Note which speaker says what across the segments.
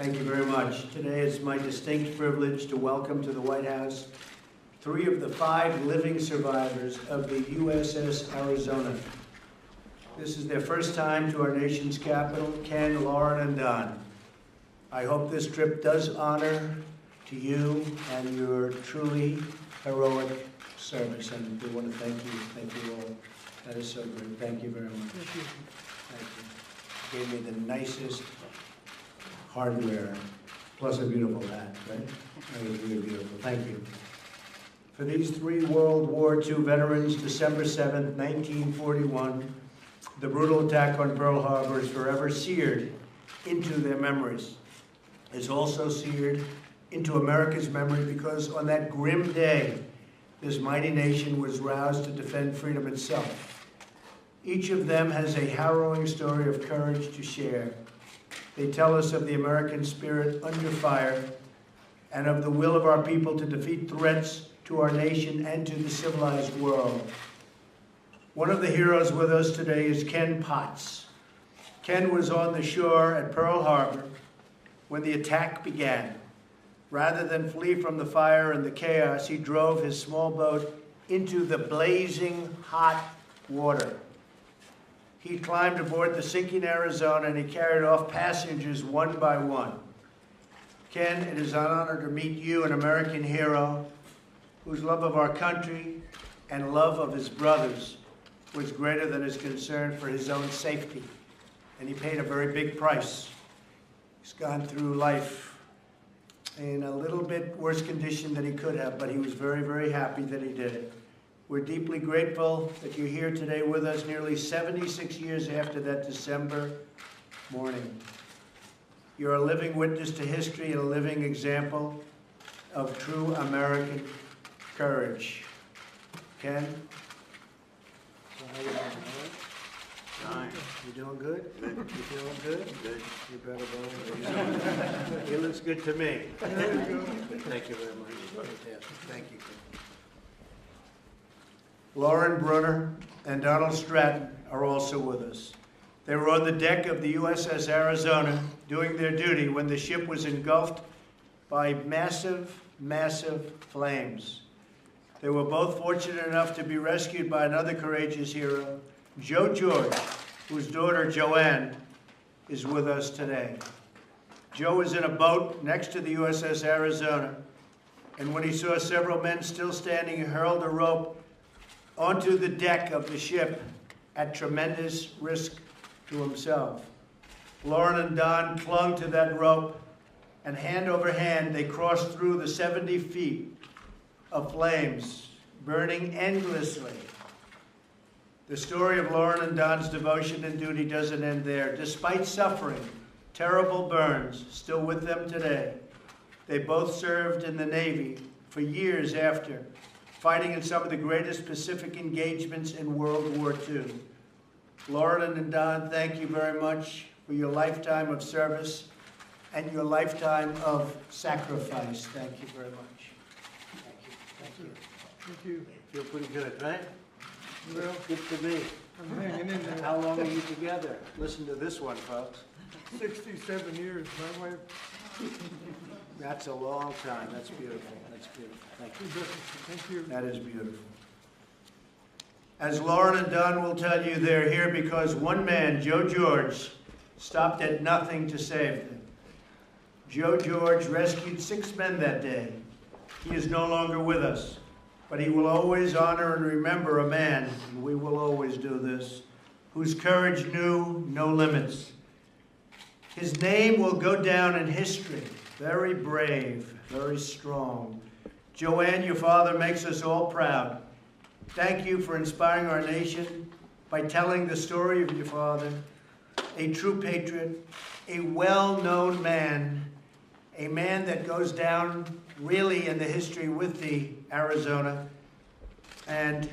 Speaker 1: Thank you very much. Today it's my distinct privilege to welcome to the White House 3 of the 5 living survivors of the USS Arizona. This is their first time to our nation's capital, Ken, Lauren, and Don. I hope this trip does honor to you and your truly heroic service, and we want to thank you all. That is so great. Thank you very much. Thank you. Gave me the nicest hardware, plus a beautiful hat, right? That was really beautiful. Thank you. For these 3 World War II veterans, December 7th, 1941, the brutal attack on Pearl Harbor is forever seared into their memories. It's also seared into America's memory because on that grim day, this mighty nation was roused to defend freedom itself. Each of them has a harrowing story of courage to share. They tell us of the American spirit under fire and of the will of our people to defeat threats to our nation and to the civilized world. One of the heroes with us today is Ken Potts. Ken was on the shore at Pearl Harbor when the attack began. Rather than flee from the fire and the chaos, he drove his small boat into the blazing hot water. He climbed aboard the sinking Arizona and he carried off passengers one by one. Ken, it is an honor to meet you, an American hero whose love of our country and love of his brothers was greater than his concern for his own safety. And he paid a very big price. He's gone through life in a little bit worse condition than he could have, but he was very, very happy that he did it. We're deeply grateful that you're here today with us nearly 76 years after that December morning. You're a living witness to history and a living example of true American courage. Ken? So how you doing? Fine. You doing good? Good. You feeling good? Good. You better go. He looks good to me. Thank you very much. Fantastic. Thank you. Lauren Brunner and Donald Stratton are also with us. They were on the deck of the USS Arizona doing their duty when the ship was engulfed by massive, massive flames. They were both fortunate enough to be rescued by another courageous hero, Joe George, whose daughter Joanne is with us today. Joe was in a boat next to the USS Arizona, and when he saw several men still standing, he hurled a rope onto the deck of the ship at tremendous risk to himself. Lauren and Don clung to that rope, and hand over hand, they crossed through the 70 feet of flames, burning endlessly. The story of Lauren and Don's devotion and duty doesn't end there. Despite suffering terrible burns still with them today, they both served in the Navy for years after, fighting in some of the greatest Pacific engagements in World War II. Lauren and Don, thank you very much for your lifetime of service and your lifetime of sacrifice. Thank you very much. Thank you. Thank you.
Speaker 2: Thank you.
Speaker 1: Feel pretty good, right?
Speaker 2: Well,
Speaker 1: Good to me.
Speaker 2: I'm hanging in there.
Speaker 1: How long are you together? Listen to this one, folks.
Speaker 2: 67 years, my wife.
Speaker 1: That's a long time. That's beautiful. That's beautiful. Thank you.
Speaker 2: Thank you.
Speaker 1: That is beautiful. As Lauren and Don will tell you, they're here because one man, Joe George, stopped at nothing to save them. Joe George rescued 6 men that day. He is no longer with us, but he will always honor and remember a man, and we will always do this, whose courage knew no limits. His name will go down in history. Very brave, very strong. Joanne, your father makes us all proud. Thank you for inspiring our nation by telling the story of your father, a true patriot, a well-known man, a man that goes down really in the history with the Arizona, and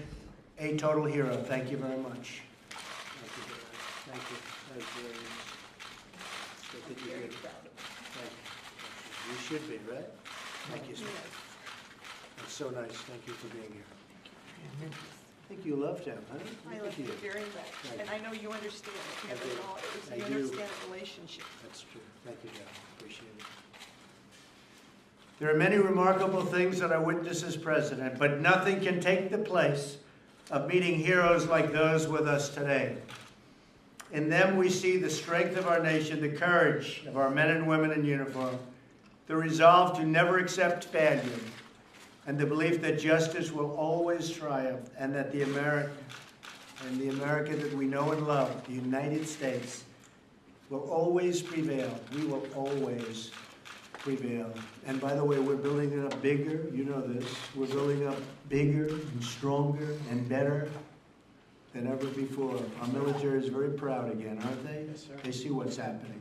Speaker 1: a total hero. Thank you very much. Thank you very much. Thank you. Thank you very much. I think you're good. Thank you. You should be, right? Thank you, sir. That's so nice. Thank you for being here. I think you loved him, huh?
Speaker 3: I love you very much,
Speaker 1: Thank
Speaker 3: and I know you understand it.
Speaker 1: I do.
Speaker 3: You
Speaker 1: I
Speaker 3: understand
Speaker 1: do.
Speaker 3: the relationship.
Speaker 1: That's true. Thank you, Dad. Appreciate it. There are many remarkable things that I witnessed as president, but nothing can take the place of meeting heroes like those with us today. In them we see the strength of our nation, the courage of our men and women in uniform, the resolve to never accept failure, and the belief that justice will always triumph, and that the America that we know and love, the United States, will always prevail. We will always prevail. And by the way, we're building it up bigger. You know this. We're building up bigger and stronger and better than ever before. Our military is very proud again, aren't they?
Speaker 3: Yes, sir.
Speaker 1: They see what's happening.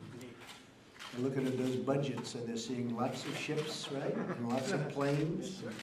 Speaker 1: They're looking at those budgets and they're seeing lots of ships, right? And lots of planes.
Speaker 3: Yes, sir.